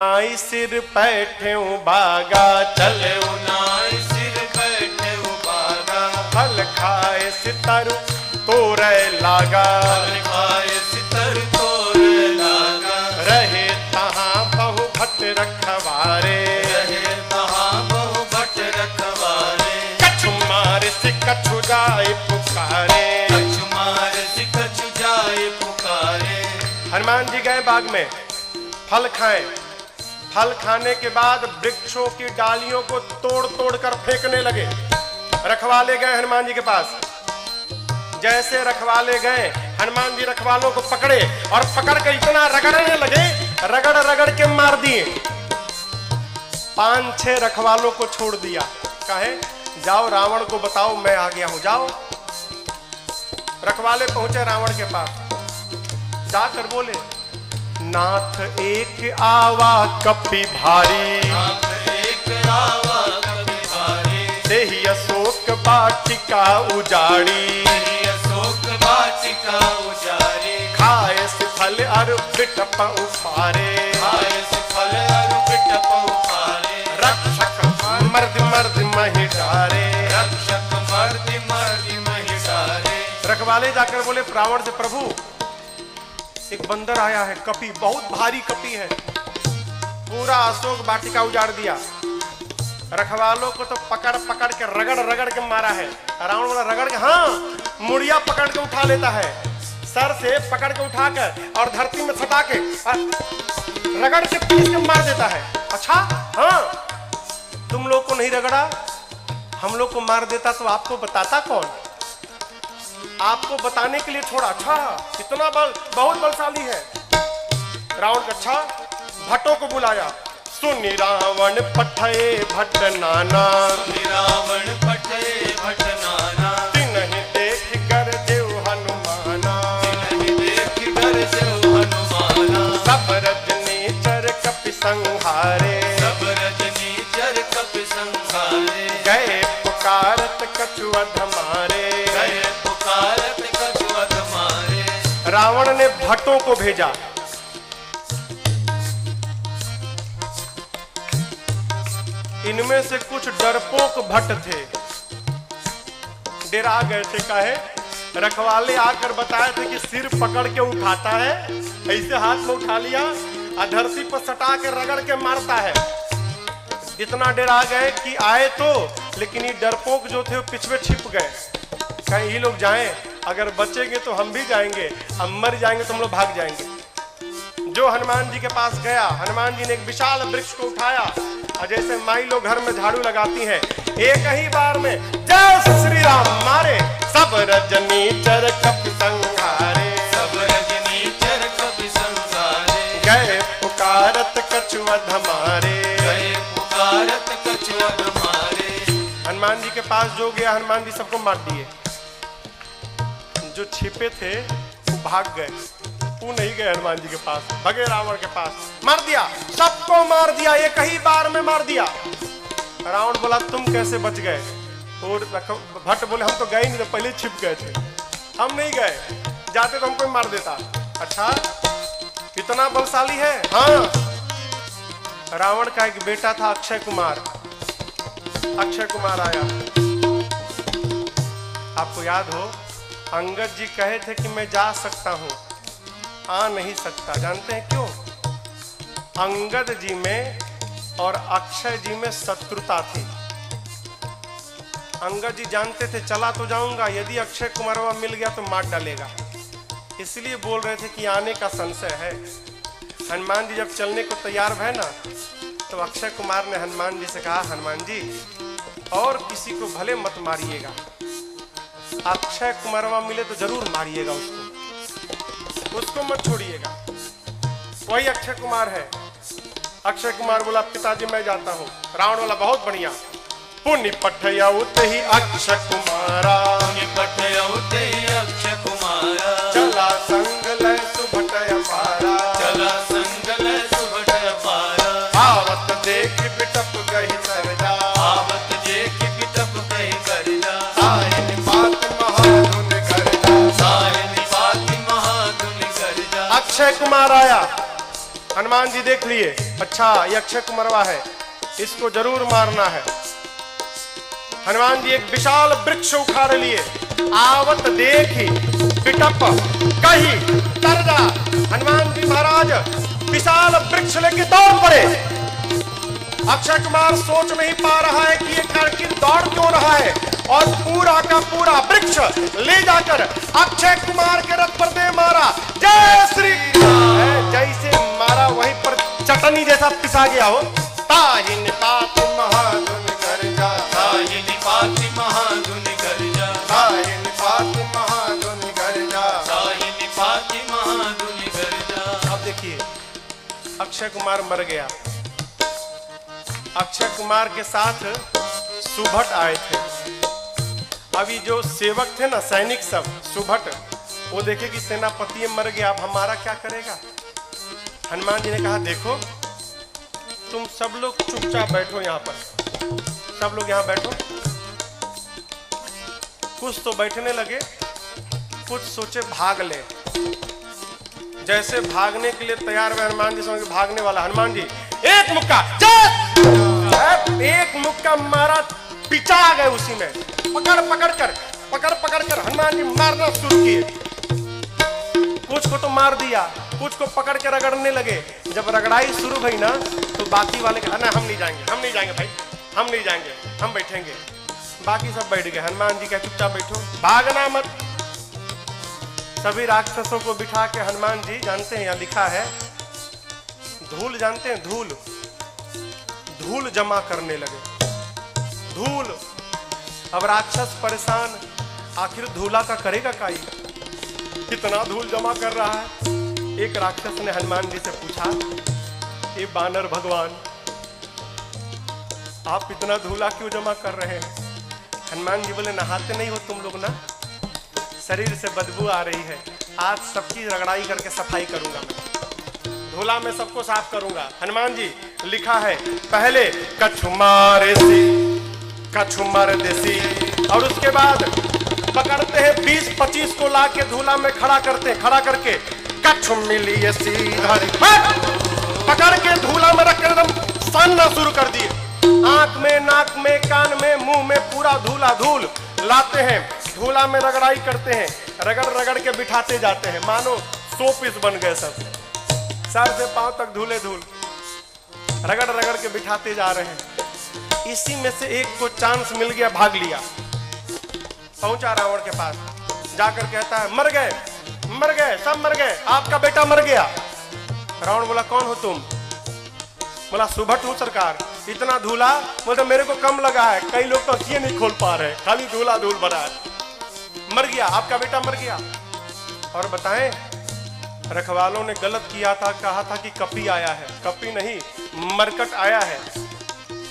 नाई सिर बैठे बागा चले नाई सिर बैठे बागा फल खाए सितर तोरे लागा फल खाए सितर तोरे लागा रहे तहाँ बहु भट रखवारे रहे तहाँ बहु भट रखवारे कछु मारे से कछु जाए पुकारे कछु मारे से कछु जाए पुकारे। हनुमान जी गए बाग में फल खाए। फल खाने के बाद वृक्षों की डालियों को तोड़ तोड़ कर फेंकने लगे। रखवाले गए हनुमान जी के पास। जैसे रखवाले गए हनुमान जी रखवालों को पकड़े और पकड़ कर इतना रगड़ने लगे, रगड़ रगड़ के मार दिए। 5-6 रखवालों को छोड़ दिया। कहे जाओ रावण को बताओ मैं आ गया हूं, जाओ। रखवाले पहुंचे रावण के पास। जाकर बोले नाथ एक आवा कपि भारी, नाथ एक आवा कपि भारी, देहि अशोक वाटिका उजाड़ी, देहि अशोक वाटिका उजाड़ी, खाए से फल अरु बिटप उफारे, खाए से फल अरु बिटप उफारे, रक्षक मर्द मर्द महि डारे, रक्षक मर्द मर्द महि डारे। रखवाले जाकर बोले रावण से प्रभु एक बंदर आया है, कपि, बहुत भारी कपि है, पूरा अशोक वाटिका उजाड़ दिया। रखवालों को तो पकड़ पकड़ के रगड़ रगड़ के मारा है। रावण बोला रगड़ के, हाँ मुड़िया पकड़ के उठा लेता है, सर से पकड़ के उठाकर और धरती में सटा के रगड़ के पीस के मार देता है। अच्छा हाँ, तुम लोग को नहीं रगड़ा, हम लोग को मार देता तो आपको बताता कौन? आपको बताने के लिए छोड़ा। अच्छा इतना बल, बहुत बलशाली है। रावण का अच्छा भट्टों को बुलाया। सुनि रावण पठे भट्ट नाना, रावण पठे भट्ट नाना, तिन्हि देख कर देव हनुमाना, तिन्हि देख कर देव हनुमाना, सब रजनीचर कपि संहारे, सब रजनीचर कपि संहारे, गए पुकारत कछु अधमारे, गए पुकारत कछु अधमारे। रावण ने भट्टों को भेजा। इनमें से कुछ डरपोक भट्ट थे, डरा गए थे। काहे? रखवाले आकर बताए थे कि सिर पकड़ के उठाता है, ऐसे हाथ में उठा लिया और धरती पर सटा के रगड़ के मारता है। इतना डरा गए कि आए तो, लेकिन ये डरपोक जो थे वो पिछवे छिप गए। कहीं ये लोग जाएं, अगर बचेंगे तो हम भी जाएंगे, हम मर जाएंगे तो हम लोग भाग जाएंगे। जो हनुमान जी के पास गया, हनुमान जी ने एक विशाल वृक्ष को उठाया और जैसे माई लोग घर में झाड़ू लगाती हैं, एक ही बार में जय श्री राम मारे, सब रजनीचर कपि संहारे, सब रजनीचर कपि संहारे, गए पुकारत कछु अधमारे, गए पुकारत कछु अधमारे। हनुमान जी के पास जो गया हनुमान जी सबको मार दिए। जो छिपे थे वो भाग गए, वो नहीं गए हनुमान जी के पास, भगे रावण के पास, मार दिया, सबको मार दिया, एक ही बार में मार दिया। रावण बोला तुम कैसे बच गए? और भट्ट बोले हम तो गए नहीं, तो पहले छिप गए थे, हम नहीं गए, जाते तो हमको ही मार देता। अच्छा इतना बलशाली है? हाँ। रावण का एक बेटा था अक्षय कुमार। अक्षय कुमार आया, आपको याद हो अंगद जी कहे थे कि मैं जा सकता हूं, आ नहीं सकता। जानते हैं क्यों? अंगद जी में और अक्षय जी में शत्रुता थी। अंगद जी जानते थे चला तो जाऊंगा, यदि अक्षय कुमार मिल गया तो मार डालेगा, इसलिए बोल रहे थे कि आने का संशय है। हनुमान जी जब चलने को तैयार भय ना, तो अक्षय कुमार ने हनुमान जी से कहा हनुमान जी और किसी को भले मत मारिएगा, अक्षय कुमारवा मिले तो जरूर मारिएगा उसको मत छोड़िएगा। वही अक्षय कुमार है। अक्षय कुमार बोला पिताजी मैं जाता हूँ। रावण वाला बहुत बढ़िया, पुण्य पठयउत ही अक्षय कुमारा, पुण्य पठयउत ही अक्षय कुमारा, चला संग लय सुभटय पारा, चला संग लय सुभटय पारा, आवत देख बिटप गहि सरजा, आवत देख बिटप गहि सरजा, सायन बात महाधुन गर्जा, सायन बात महाधुन गर्जा। अक्षय कुमार आया, हनुमान जी देख लिए, अच्छा ये अक्षय कुमारवा है, इसको जरूर मारना है। हनुमान जी एक विशाल वृक्ष उखाड़ लिए, आवत देखी पिटप कही तरजा। हनुमान जी महाराज विशाल वृक्ष लेके दौड़ पड़े। अक्षय कुमार सोच नहीं पा रहा है कि ये आखिर दौड़ क्यों रहा है, और पूरा का पूरा वृक्ष ले जाकर अक्षय कुमार के रथ पर दे मारा। जय श्री राम। जैसे मारा वहीं पर चटनी जैसा पिसा गया हो। ताहिन पाति महाधुन गर्जा, ताहिन पाति महाधुन गर्जा, ताहिन पाति महाधुन गर्जा, ताहिन पाति महाधुन गर्जा। अब देखिए अक्षय कुमार मर गया। अक्षय कुमार के साथ सुभट आए थे। अभी जो सेवक थे ना, सैनिक सब सुभट, वो देखे कि सेनापति मर गया, अब हमारा क्या करेगा। हनुमान जी ने कहा देखो तुम सब लोग चुपचाप बैठो यहाँ पर, सब लोग यहाँ बैठो। कुछ तो बैठने लगे, कुछ सोचे भाग ले। जैसे भागने के लिए तैयार हुए हनुमान जी, समझ भागने वाला हनुमान जी एक मुक्का, एक मुक्का मारा, पिचा आ गए उसी में। पकड़ पकड़ कर हनुमान जी मारना शुरू किए। कुछ को तो मार दिया, कुछ को पकड़ के रगड़ने लगे। जब रगड़ाई शुरू हुई ना, तो बाकी वाले कहा ना हम नहीं जाएंगे भाई, हम नहीं जाएंगे, हम बैठेंगे। बाकी सब बैठ गए। हनुमान जी कहे चुपचाप बैठो, भागना मत। सभी राक्षसों को बिठा के हनुमान जी, जानते हैं यहाँ लिखा है धूल, जानते हैं धूल, धूल जमा करने लगे। धूल, अब राक्षस परेशान, आखिर धूला का करेगा काई, कितना धूल जमा कर रहा है। एक राक्षस ने हनुमान जी से पूछा, ये बानर भगवान आप इतना धूला क्यों जमा कर रहे हैं। हनुमान जी बोले नहाते नहीं हो तुम लोग ना, शरीर से बदबू आ रही है, आज सबकी रगड़ाई करके सफाई करूंगा मैं, धूला में सबको साफ करूंगा। हनुमान जी लिखा है पहले कछु मार देसी, और उसके बाद पकड़ते हैं 20-25 को लाके धूला में खड़ा करते हैं, खड़ा करके कछु मिली पकड़ के धूला में रख कर एकदम सानना शुरू कर दिए। आंख में, नाक में, कान में, मुंह में पूरा धूला धूल लाते हैं, धूला में रगड़ाई करते हैं, रगड़ रगड़ के बिठाते जाते हैं, मानो 100 पीस बन गए सब, सर से पांव तक धूले धूल, रगड़ रगड़ के बिठाते जा रहे हैं। इसी में से एक को चांस मिल गया, भाग लिया, पहुंचा रावण के पास, जाकर कहता है मर गए सब मर गए, आपका बेटा मर गया। रावण बोला कौन हो तुम। बोला सुभट हूं सरकार, इतना धूला, बोलते मेरे को कम लगा है, कई लोग तो आंखें नहीं खोल पा रहे, खाली धूला धूल भरा है। मर गया, आपका बेटा मर गया। और बताएं रखवालों ने गलत किया था, कहा था कि कपी आया है, कपी नहीं मरकट आया है।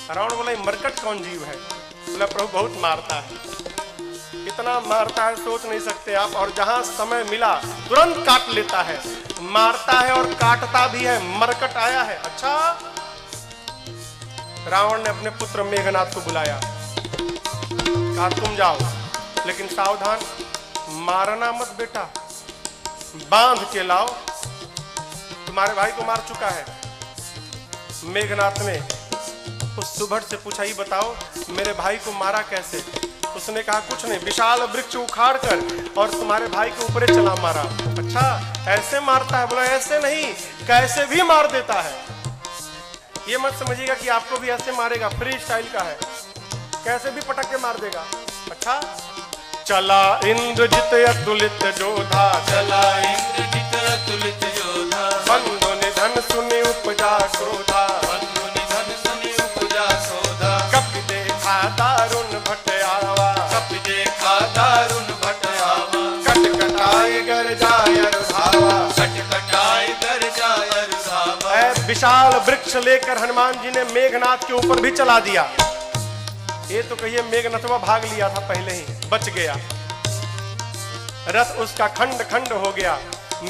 रावण बोला मरकट कौन जीव है। बोला प्रभु बहुत मारता है, इतना मारता है सोच नहीं सकते आप, और जहां समय मिला तुरंत काट लेता है, मारता है और काटता भी है, मरकट आया है। अच्छा, रावण ने अपने पुत्र मेघनाथ को बुलाया, कहा तुम जाओ, लेकिन सावधान, मारना मत बेटा, बांध के लाओ, तुम्हारे भाई को मार चुका है। मेघनाथ ने उस सुभट से पूछा, ही बताओ मेरे भाई को मारा कैसे। उसने कहा कुछ नहीं, विशाल वृक्ष उखाड़ कर और तुम्हारे भाई के ऊपर चला मारा। अच्छा ऐसे मारता है। बोला ऐसे नहीं, कैसे भी मार देता है। ये मत समझिएगा कि आपको भी ऐसे मारेगा, फ्री स्टाइल का है, कैसे भी पटक के मार देगा। अच्छा, चला इंद्रजित अतुलित जोधा, चला इंद्रजित अतुलित योधा, बंधु निधन सुनि उपजा क्रोधा, बंधु निधन सुनि उपजा क्रोधा, कपि देखा दारुण भट आवा, कपि देखा दारुण भट आवा, कटकटाई गरजाय रुधावा, कटकटाई गरजाय रुधावा। विशाल वृक्ष लेकर हनुमान जी ने मेघनाथ के ऊपर भी चला दिया। ये तो कहिए मेघनाथवा भाग लिया था पहले ही, बच गया, रथ उसका खंड खंड हो गया।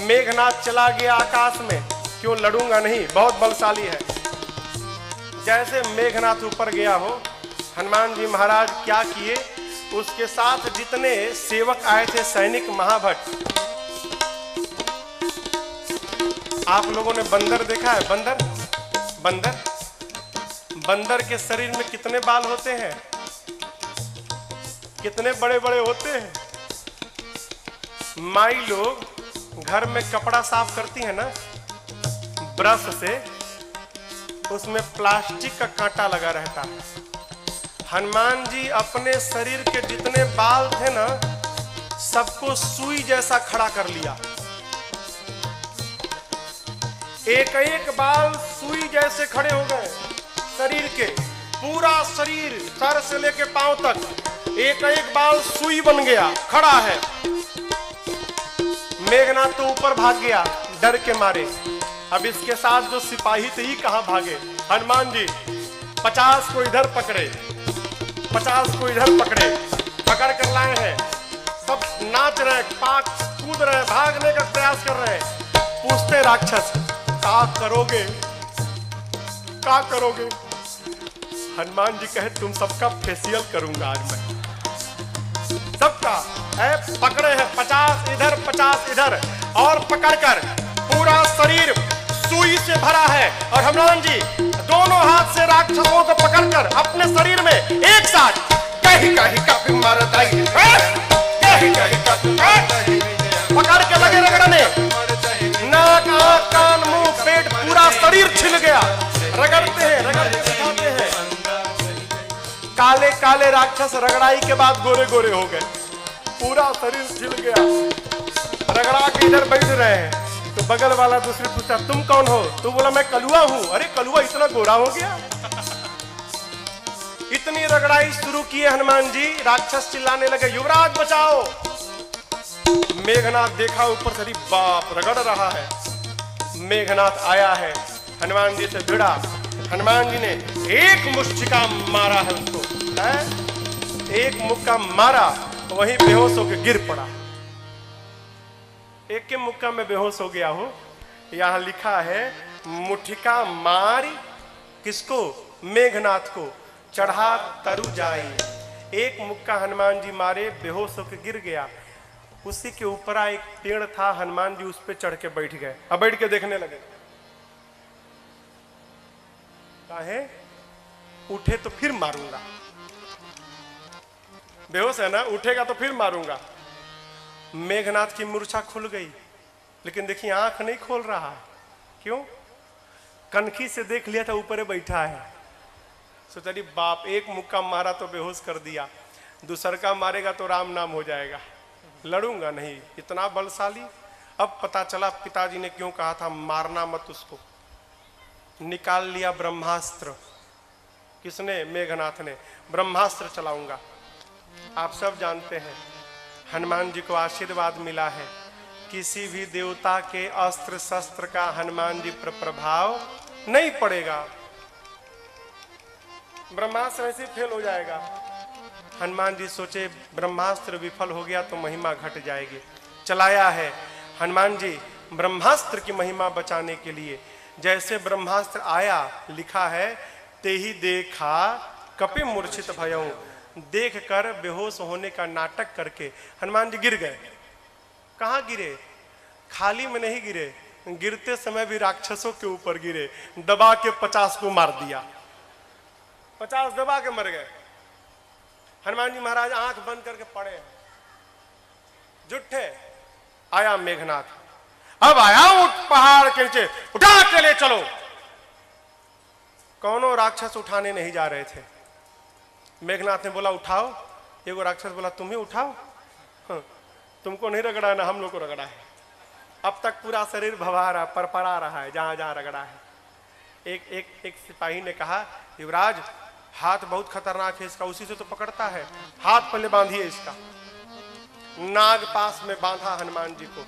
मेघनाथ चला गया आकाश में, क्यों लड़ूंगा नहीं, बहुत बलशाली है। जैसे मेघनाथ ऊपर गया हो, हनुमान जी महाराज क्या किए, उसके साथ जितने सेवक आए थे सैनिक महाभट, आप लोगों ने बंदर देखा है? बंदर बंदर बंदर के शरीर में कितने बाल होते हैं? कितने बड़े बड़े होते हैं। माई लोग घर में कपड़ा साफ करती है ना ब्रश से, उसमें प्लास्टिक का कांटा लगा रहता है। हनुमान जी अपने शरीर के जितने बाल थे ना, सबको सुई जैसा खड़ा कर लिया। एक एक बाल सुई जैसे खड़े हो गए शरीर के। पूरा शरीर सर से लेके पांव तक एक एक बाल सुई बन गया, खड़ा है। मेघनाथ तो ऊपर भाग गया डर के मारे। अब इसके साथ जो सिपाही थे ही कहां भागे। हनुमान जी 50 को इधर पकड़े, 50 को इधर पकड़े, पकड़ कर लाए हैं। सब नाच रहे, पाक कूद रहे, भागने का प्रयास कर रहे हैं। पूछते राक्षस, क्या करोगे, क्या करोगे? हनुमान जी कहे, तुम सबका फेशियल करूंगा आज मैं, सबका। पकड़े हैं 50 इधर 50 इधर, और पकड़कर पूरा शरीर सुई से भरा है। और हनुमान जी दोनों हाथ से राक्षसों को पकड़कर अपने शरीर में एक साथ कहीं कहीं कपी मारता ही, कहीं कहीं कपी पकड़ के लगे रगड़ने। नाक आंख कान मुंह पेट पूरा शरीर छिल गया। रगड़ते हैं, रगड़ते दिखाते हैं। काले काले राक्षस रगड़ाई के बाद गोरे गोरे हो गए, पूरा शरीर छिल गया। रगड़ा के इधर बैठ रहे हैं तो बगल वाला दूसरे पूछता, तुम कौन हो? तो बोला, मैं कलुआ हूं। अरे कलुआ इतना गोरा हो गया? इतनी रगड़ाई शुरू किए हनुमान जी, राक्षस चिल्लाने लगे, युवराज बचाओ। मेघनाथ देखा ऊपर से, बाप रगड़ रहा है। मेघनाथ आया है, हनुमान जी से भिड़ा। हनुमान जी ने एक मुष्टिका मारा है उसको, एक मुक्का मारा, वहीं बेहोश होकर गिर पड़ा। एक के मुक्का में बेहोश हो गया हो। यहां लिखा है, मुठिका मारी किसको? मेघनाथ को, चढ़ा तरु जाई। एक मुक्का हनुमान जी मारे, बेहोश होकर गिर गया। उसी के ऊपर एक पेड़ था, हनुमान जी उस पर चढ़ के बैठ गए। अब बैठ के देखने लगे, काहे? उठे तो फिर मारूंगा। बेहोश है ना, उठेगा तो फिर मारूंगा। मेघनाथ की मूर्छा खुल गई, लेकिन देखिए आंख नहीं खोल रहा। क्यों? कनखी से देख लिया था ऊपर बैठा है। सोचा, बाप एक मुक्का मारा तो बेहोश कर दिया, दूसर का मारेगा तो राम नाम हो जाएगा, लड़ूंगा नहीं, इतना बलशाली। अब पता चला पिताजी ने क्यों कहा था मारना मत उसको। निकाल लिया ब्रह्मास्त्र। किसने? मेघनाथ ने। ब्रह्मास्त्र चलाऊंगा। आप सब जानते हैं हनुमान जी को आशीर्वाद मिला है, किसी भी देवता के अस्त्र शस्त्र का हनुमान जी पर प्रभाव नहीं पड़ेगा। ब्रह्मास्त्र ऐसे फेल हो जाएगा। हनुमान जी सोचे ब्रह्मास्त्र विफल हो गया तो महिमा घट जाएगी। चलाया है हनुमान जी ब्रह्मास्त्र की महिमा बचाने के लिए। जैसे ब्रह्मास्त्र आया, लिखा है, ते ही देखा कपि मूर्छित भयऊ। देख कर बेहोश होने का नाटक करके हनुमान जी गिर गए। कहां गिरे? खाली में नहीं गिरे, गिरते समय भी राक्षसों के ऊपर गिरे। दबा के 50 को मार दिया, 50 दबा के मर गए। हनुमान जी महाराज आंख बंद करके पड़े हैं, जुट्ठे। आया मेघनाथ, अब आया उठ पहाड़ के नीचे, उठा के ले चलो। कौनों राक्षस उठाने नहीं जा रहे थे। मेघनाथ ने बोला उठाओ। एगो राक्षस बोला तुम ही उठाओ। हाँ, तुमको नहीं रगड़ा ना, हम लोग को रगड़ा है। अब तक पूरा शरीर भवा रहा, परपरा रहा है जहां जहां रगड़ा है। एक सिपाही ने कहा, युवराज हाथ बहुत खतरनाक है इसका, उसी से तो पकड़ता है, हाथ पहले बांधिए इसका। नाग पास में बांधा हनुमान जी को।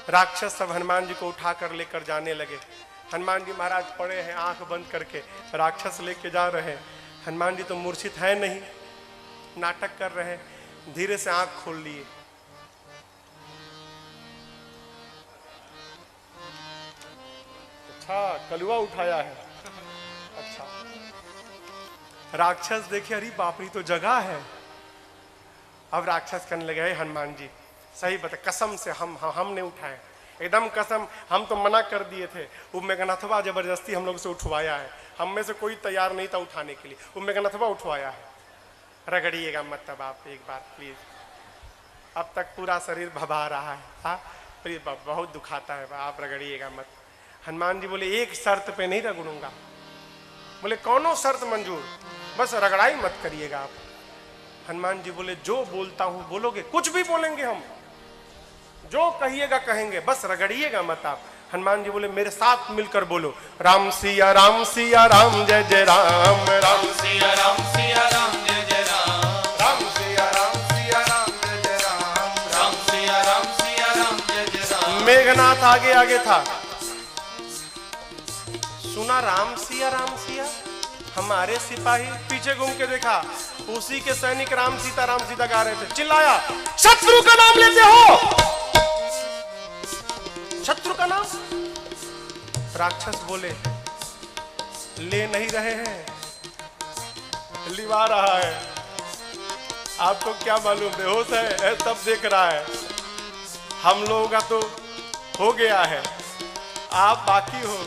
राक्षस सब हनुमान जी को उठा कर लेकर जाने लगे। हनुमान जी महाराज पड़े हैं आंख बंद करके, राक्षस लेके जा रहे हैं। हनुमान जी तो मूर्छित है नहीं, नाटक कर रहे हैं। धीरे से आंख खोल लिए। अच्छा, कलुआ उठाया है। अच्छा, राक्षस देखे, अरे बाप रे तो जगह है। अब राक्षस कहने लगे, हनुमान जी सही बता, कसम से हमने उठाए। एकदम कसम, हम तो मना कर दिए थे। वो मेघनाथवा जबरदस्ती हम लोग से उठवाया है, हम में से कोई तैयार नहीं था उठाने के लिए, वो मेघनाथवा उठवाया है। रगड़िएगा मत तब आप एक बार प्लीज, अब तक पूरा शरीर भभा रहा है। हाँ प्लीज, बहुत दुखाता है, आप रगड़िएगा मत। हनुमान जी बोले एक शर्त पे नहीं रगड़ूंगा। बोले कौनो शर्त मंजूर, बस रगड़ाई मत करिएगा आप। हनुमान जी बोले जो बोलता हूं बोलोगे? कुछ भी बोलेंगे हम, जो कहिएगा कहेंगे, बस रगड़िएगा मत आप। हनुमान जी बोले मेरे साथ मिलकर बोलो, राम सिया राम सिया राम जय जय राम, राम सिया राम सिया राम जय जय राम, राम सिया राम सिया राम जय जय राम, राम सिया राम सिया राम जय जय राम। मेघनाथ आगे आगे था, सुना राम सिया हमारे सिपाही, पीछे घूम के देखा उसी के सैनिक राम सीता गा रहे थे। चिल्लाया शत्रु का नाम लेते हो, शत्रु का नाम? राक्षस बोले ले नहीं रहे हैं, लिवा रहा है। आपको क्या मालूम, बेहोश है तब देख रहा है। हम लोगों का तो हो गया है, आप बाकी हो।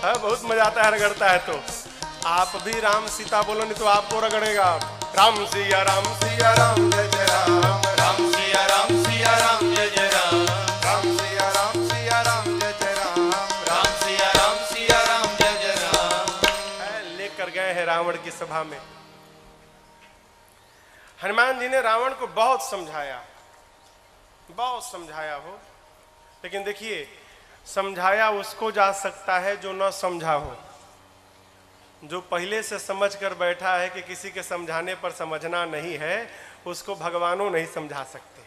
है बहुत मजा आता है रगड़ता है तो। आप भी राम सीता बोलो, नहीं तो आपको रगड़ेगा। राम सिया राम जय जय राम, राम सिया राम जय जय राम, राम सिया राम जय जय राम, राम सिया राम जय जय राम। लेकर गए हैं रावण की सभा में। हनुमान जी ने रावण को बहुत समझाया हो, लेकिन देखिए समझाया उसको जा सकता है जो न समझा हो। जो पहले से समझ कर बैठा है कि किसी के समझाने पर समझना नहीं है, उसको भगवानों नहीं समझा सकते।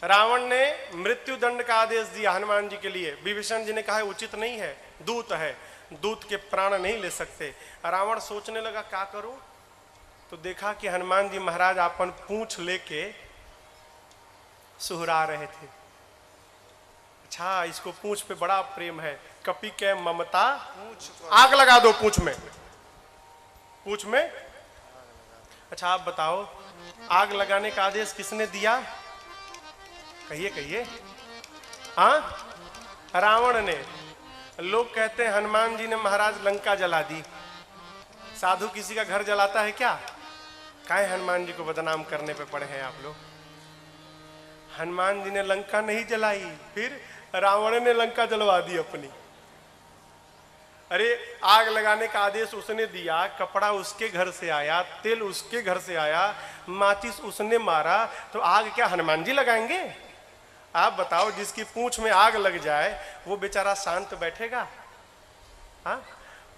रावण ने मृत्यु दंड का आदेश दिया हनुमान जी के लिए। विभीषण जी ने कहा उचित नहीं है, दूत है, दूत के प्राण नहीं ले सकते। रावण सोचने लगा क्या करूं, तो देखा कि हनुमान जी महाराज अपन पूंछ लेके सुहरा रहे थे। अच्छा, इसको पूंछ पे बड़ा प्रेम है, कपि के ममता आग लगा दो पूंछ में। अच्छा आप बताओ, आग लगाने का आदेश किसने दिया? कहिए। हाँ, रावण ने। लोग कहते हैं हनुमान जी ने महाराज लंका जला दी। साधु किसी का घर जलाता है क्या? काहे हनुमान जी को बदनाम करने पे पड़े हैं आप लोग। हनुमान जी ने लंका नहीं जलाई, फिर रावण ने लंका जलवा दी अपनी। अरे आग लगाने का आदेश उसने दिया, कपड़ा उसके घर से आया, तेल उसके घर से आया, माचिस उसने मारा, तो आग क्या हनुमान जी लगाएंगे? आप बताओ, जिसकी पूंछ में आग लग जाए वो बेचारा शांत बैठेगा? हाँ,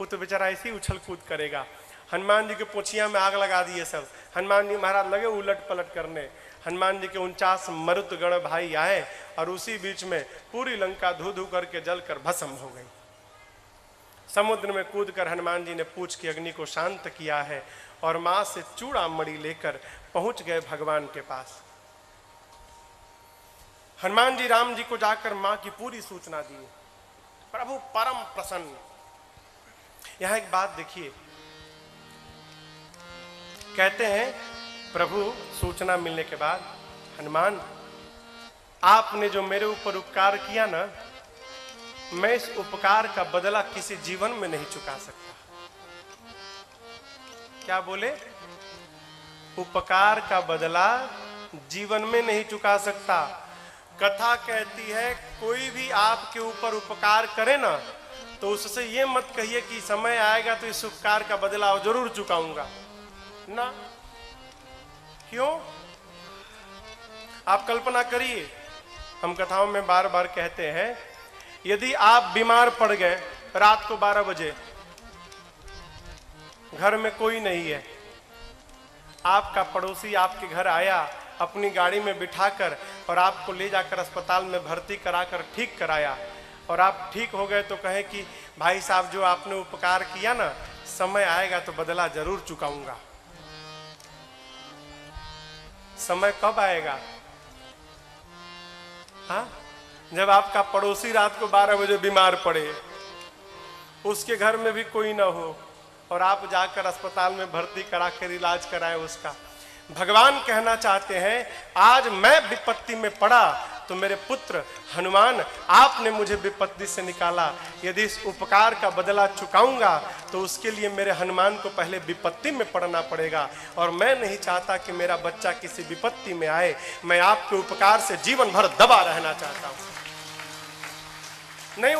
वो तो बेचारा ऐसे ही उछल कूद करेगा। हनुमान जी के पोछिया में आग लगा दिए सब। हनुमान जी महाराज लगे उलट पलट करने। हनुमान जी के 49 मरुत गण भाई आए और उसी बीच में पूरी लंका धू धू करके जलकर भस्म हो गई। समुद्र में कूदकर हनुमान जी ने पूछ की अग्नि को शांत किया है और मां से चूड़ा मणि लेकर पहुंच गए भगवान के पास। हनुमान जी राम जी को जाकर मां की पूरी सूचना दी। प्रभु परम प्रसन्न। यहां एक बात देखिए, कहते हैं प्रभु सूचना मिलने के बाद, हनुमान आपने जो मेरे ऊपर उपकार किया ना, मैं इस उपकार का बदला किसी जीवन में नहीं चुका सकता। क्या बोले? उपकार का बदला जीवन में नहीं चुका सकता। कथा कहती है कोई भी आपके ऊपर उपकार करे ना, तो उससे ये मत कहिए कि समय आएगा तो इस उपकार का बदला जरूर चुकाऊंगा ना। क्यों? आप कल्पना करिए, हम कथाओं में बार बार कहते हैं, यदि आप बीमार पड़ गए रात को 12 बजे, घर में कोई नहीं है, आपका पड़ोसी आपके घर आया, अपनी गाड़ी में बिठाकर और आपको ले जाकर अस्पताल में भर्ती कराकर ठीक कराया, और आप ठीक हो गए तो कहे कि भाई साहब जो आपने उपकार किया ना, समय आएगा तो बदला जरूर चुकाऊंगा। समय कब आएगा? हाँ, जब आपका पड़ोसी रात को 12 बजे बीमार पड़े, उसके घर में भी कोई ना हो और आप जाकर अस्पताल में भर्ती कराकर इलाज कराएं उसका। भगवान कहना चाहते हैं आज मैं विपत्ति में पड़ा तो मेरे पुत्र हनुमान, आपने मुझे विपत्ति से निकाला, यदि इस उपकार का बदला चुकाऊंगा तो उसके लिए मेरे हनुमान को पहले विपत्ति में पड़ना पड़ेगा, और मैं नहीं चाहता कि मेरा बच्चा किसी विपत्ति में आए। मैं आपके उपकार से जीवन भर दबा रहना चाहता हूं। नहीं